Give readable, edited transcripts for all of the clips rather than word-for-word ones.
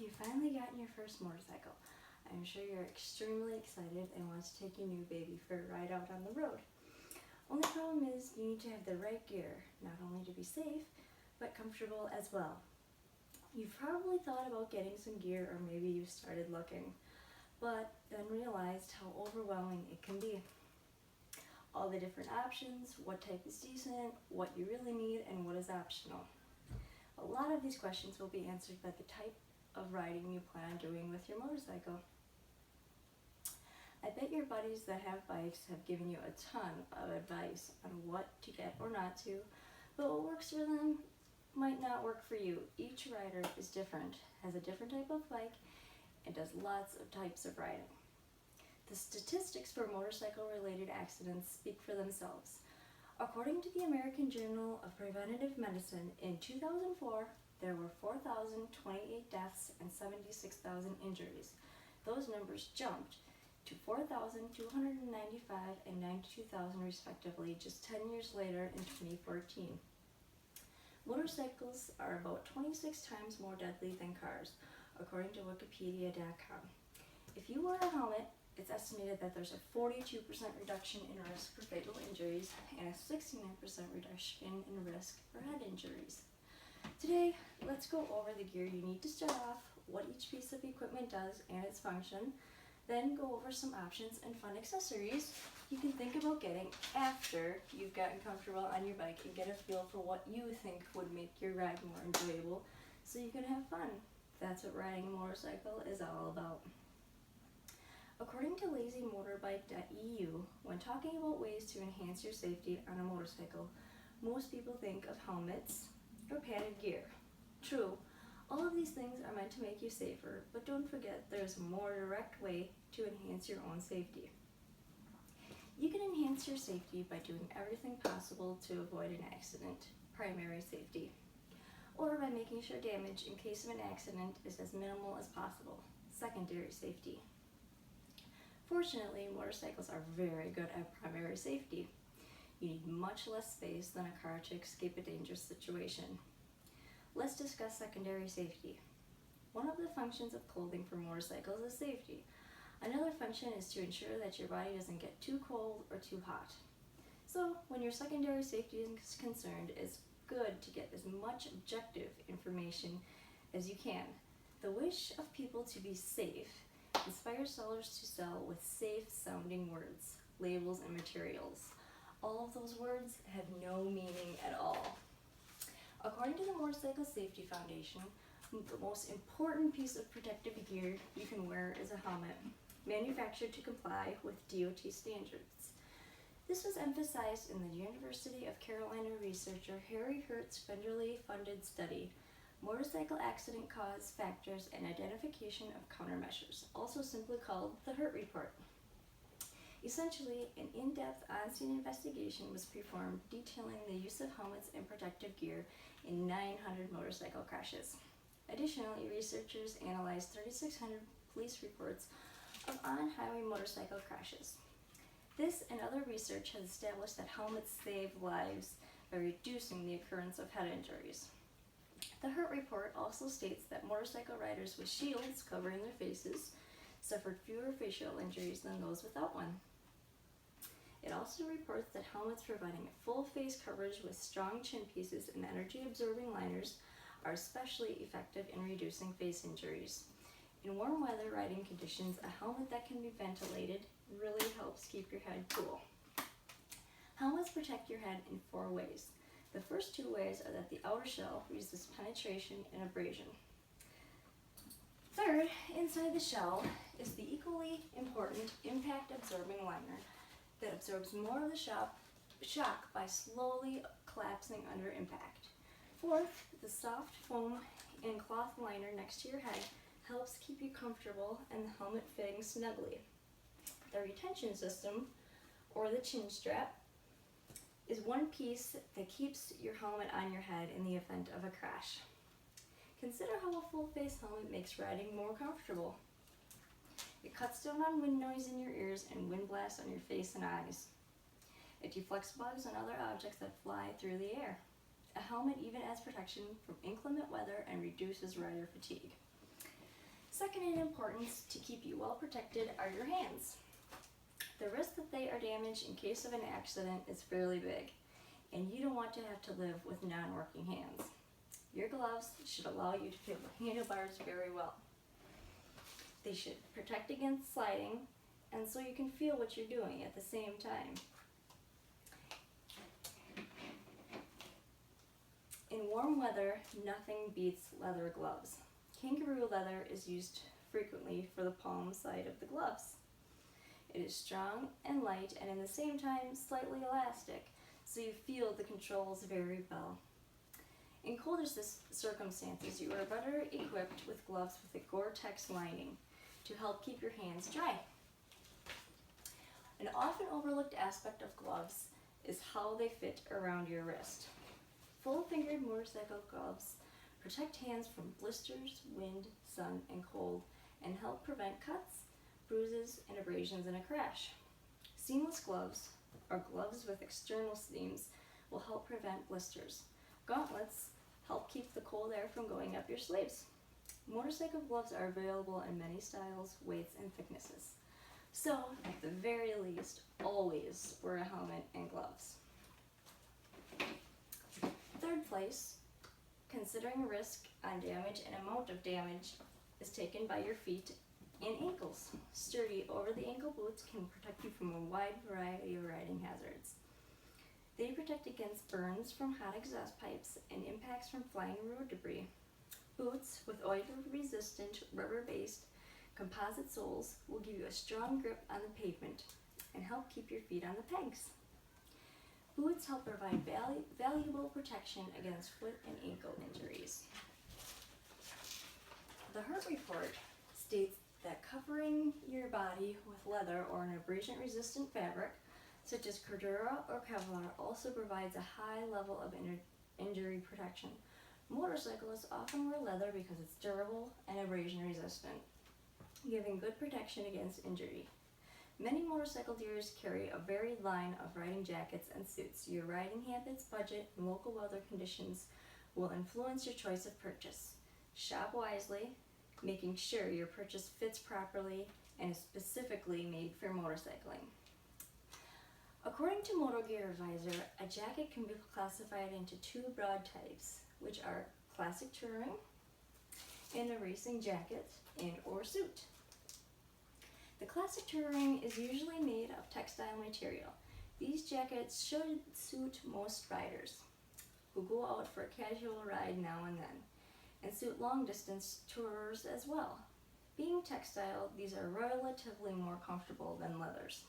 you finally gotten your first motorcycle. I'm sure you're extremely excited and want to take your new baby for a ride out on the road. Only problem is you need to have the right gear, not only to be safe, but comfortable as well. You've probably thought about getting some gear, or maybe you started looking, but then realized how overwhelming it can be. All the different options, what type is decent, what you really need, and what is optional. A lot of these questions will be answered by the type of riding you plan on doing with your motorcycle. I bet your buddies that have bikes have given you a ton of advice on what to get or not to, but what works for them might not work for you. Each rider is different, has a different type of bike, and does lots of types of riding. The statistics for motorcycle-related accidents speak for themselves. According to the American Journal of Preventive Medicine, in 2004, there were 4,028 deaths and 76,000 injuries. Those numbers jumped to 4,295 and 92,000 respectively just 10 years later in 2014. Motorcycles are about 26 times more deadly than cars, according to Wikipedia.com. If you wear a helmet, it's estimated that there's a 42% reduction in risk for fatal injuries and a 69% reduction in risk for head injuries. Today, let's go over the gear you need to start off, what each piece of equipment does and its function, then go over some options and fun accessories you can think about getting after you've gotten comfortable on your bike and get a feel for what you think would make your ride more enjoyable so you can have fun. That's what riding a motorcycle is all about. According to lazymotorbike.eu, when talking about ways to enhance your safety on a motorcycle, most people think of helmets or padded gear. True, all of these things are meant to make you safer, but don't forget there's a more direct way to enhance your own safety. You can enhance your safety by doing everything possible to avoid an accident, primary safety, or by making sure damage in case of an accident is as minimal as possible, secondary safety. Fortunately, motorcycles are very good at primary safety. You need much less space than a car to escape a dangerous situation. Let's discuss secondary safety. One of the functions of clothing for motorcycles is safety. Another function is to ensure that your body doesn't get too cold or too hot. So, when your secondary safety is concerned, it's good to get as much objective information as you can. The wish of people to be safe inspires sellers to sell with safe-sounding words, labels, and materials. All of those words have no meaning at all. According to the Motorcycle Safety Foundation, the most important piece of protective gear you can wear is a helmet, manufactured to comply with DOT standards. This was emphasized in the University of Carolina researcher Harry Hurt's federally funded study, Motorcycle Accident Cause Factors and Identification of Countermeasures, also simply called the Hurt Report. Essentially, an in-depth on-scene investigation was performed detailing the use of helmets and protective gear in 900 motorcycle crashes. Additionally, researchers analyzed 3,600 police reports of on-highway motorcycle crashes. This and other research has established that helmets save lives by reducing the occurrence of head injuries. The Hurt Report also states that motorcycle riders with shields covering their faces suffered fewer facial injuries than those without one. It also reports that helmets providing full face coverage with strong chin pieces and energy-absorbing liners are especially effective in reducing face injuries. In warm weather riding conditions, a helmet that can be ventilated really helps keep your head cool. Helmets protect your head in 4 ways. The first 2 ways are that the outer shell resists penetration and abrasion. Third, inside the shell is the equally important impact-absorbing liner that absorbs more of the shock by slowly collapsing under impact. Fourth, the soft foam and cloth liner next to your head helps keep you comfortable and the helmet fitting snugly. The retention system, or the chin strap, is one piece that keeps your helmet on your head in the event of a crash. Consider how a full-face helmet makes riding more comfortable. It cuts down on wind noise in your ears and wind blasts on your face and eyes. It deflects bugs and other objects that fly through the air. A helmet even adds protection from inclement weather and reduces rider fatigue. Second in importance to keep you well protected are your hands. The risk that they are damaged in case of an accident is fairly big, and you don't want to have to live with non-working hands. Your gloves should allow you to feel the handlebars very well. They should protect against sliding, and so you can feel what you're doing at the same time. In warm weather, nothing beats leather gloves. Kangaroo leather is used frequently for the palm side of the gloves. It is strong and light, and in the same time slightly elastic, so you feel the controls very well. In colder circumstances, you are better equipped with gloves with a Gore-Tex lining to help keep your hands dry. An often overlooked aspect of gloves is how they fit around your wrist. Full-fingered motorcycle gloves protect hands from blisters, wind, sun, and cold, and help prevent cuts, bruises, and abrasions in a crash. Seamless gloves, or gloves with external seams, will help prevent blisters. Gauntlets help keep the cold air from going up your sleeves. Motorcycle gloves are available in many styles, weights, and thicknesses. So, at the very least, always wear a helmet and gloves. Third place, considering risk on damage and amount of damage, is taken by your feet and ankles. Sturdy over-the-ankle boots can protect you from a wide variety of riding hazards. They protect against burns from hot exhaust pipes and impacts from flying road debris. Boots with oil-resistant, rubber-based composite soles will give you a strong grip on the pavement and help keep your feet on the pegs. Boots help provide valuable protection against foot and ankle injuries. The Hurt Report states that covering your body with leather or an abrasion-resistant fabric, such as Cordura or Kevlar, also provides a high level of injury protection. Motorcyclists often wear leather because it's durable and abrasion-resistant, giving good protection against injury. Many motorcycle dealers carry a varied line of riding jackets and suits. Your riding habits, budget, and local weather conditions will influence your choice of purchase. Shop wisely, making sure your purchase fits properly and is specifically made for motorcycling. According to Moto Gear Advisor, a jacket can be classified into two broad types, which are classic touring and a racing jacket and or suit. The classic touring is usually made of textile material. These jackets should suit most riders who go out for a casual ride now and then, and suit long-distance tourers as well. Being textile, these are relatively more comfortable than leathers.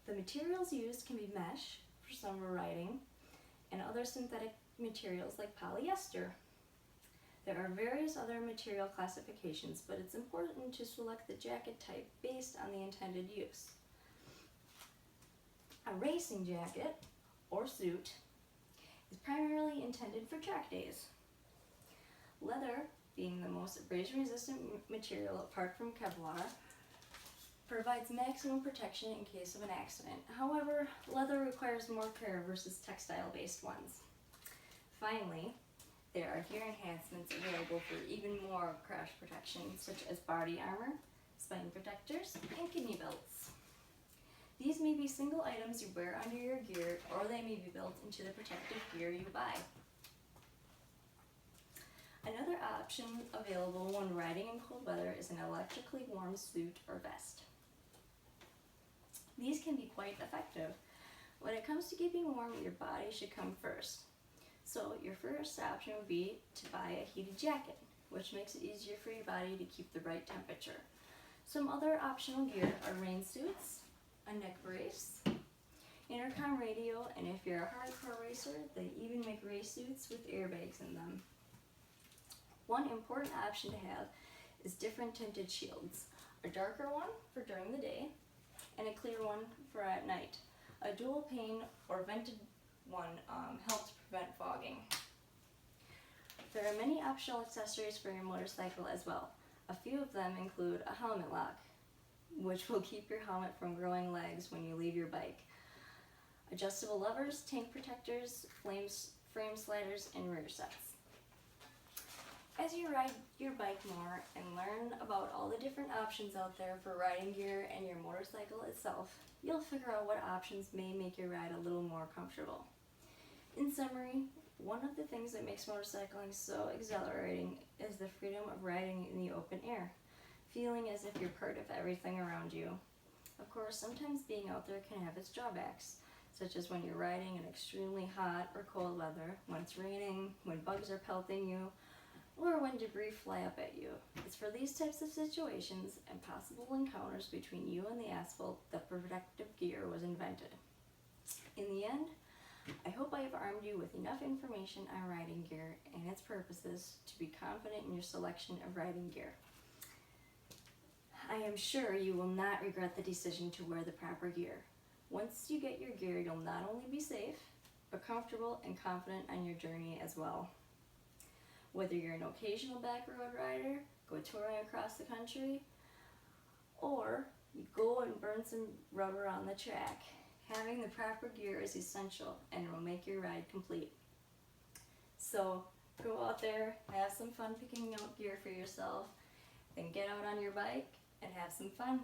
The materials used can be mesh for summer riding and other synthetic materials like polyester. There are various other material classifications, but it's important to select the jacket type based on the intended use. A racing jacket, or suit, is primarily intended for track days. Leather, being the most abrasion-resistant material apart from Kevlar, provides maximum protection in case of an accident. However, leather requires more care versus textile-based ones. Finally, there are gear enhancements available for even more crash protection, such as body armor, spine protectors, and kidney belts. These may be single items you wear under your gear, or they may be built into the protective gear you buy. Another option available when riding in cold weather is an electrically warm suit or vest. These can be quite effective. When it comes to keeping warm, your body should come first. So your first option would be to buy a heated jacket, which makes it easier for your body to keep the right temperature. Some other optional gear are rain suits, a neck brace, intercom radio, and if you're a hardcore racer, they even make race suits with airbags in them. One important option to have is different tinted shields, a darker one for during the day and a clear one for at night. A dual pane or vented one helps prevent fogging. There are many optional accessories for your motorcycle as well. A few of them include a helmet lock, which will keep your helmet from growing legs when you leave your bike, adjustable levers, tank protectors, frame sliders, and rear sets. As you ride your bike more and learn about all the different options out there for riding gear and your motorcycle itself, you'll figure out what options may make your ride a little more comfortable. In summary, one of the things that makes motorcycling so exhilarating is the freedom of riding in the open air, feeling as if you're part of everything around you. Of course, sometimes being out there can have its drawbacks, such as when you're riding in extremely hot or cold weather, when it's raining, when bugs are pelting you, or when debris fly up at you. It's for these types of situations and possible encounters between you and the asphalt that protective gear was invented. In the end, I hope I have armed you with enough information on riding gear and its purposes to be confident in your selection of riding gear. I am sure you will not regret the decision to wear the proper gear. Once you get your gear, you'll not only be safe, but comfortable and confident on your journey as well. Whether you're an occasional back road rider, go touring across the country, or you go and burn some rubber on the track, having the proper gear is essential and will make your ride complete. So go out there, have some fun picking out gear for yourself, then get out on your bike and have some fun.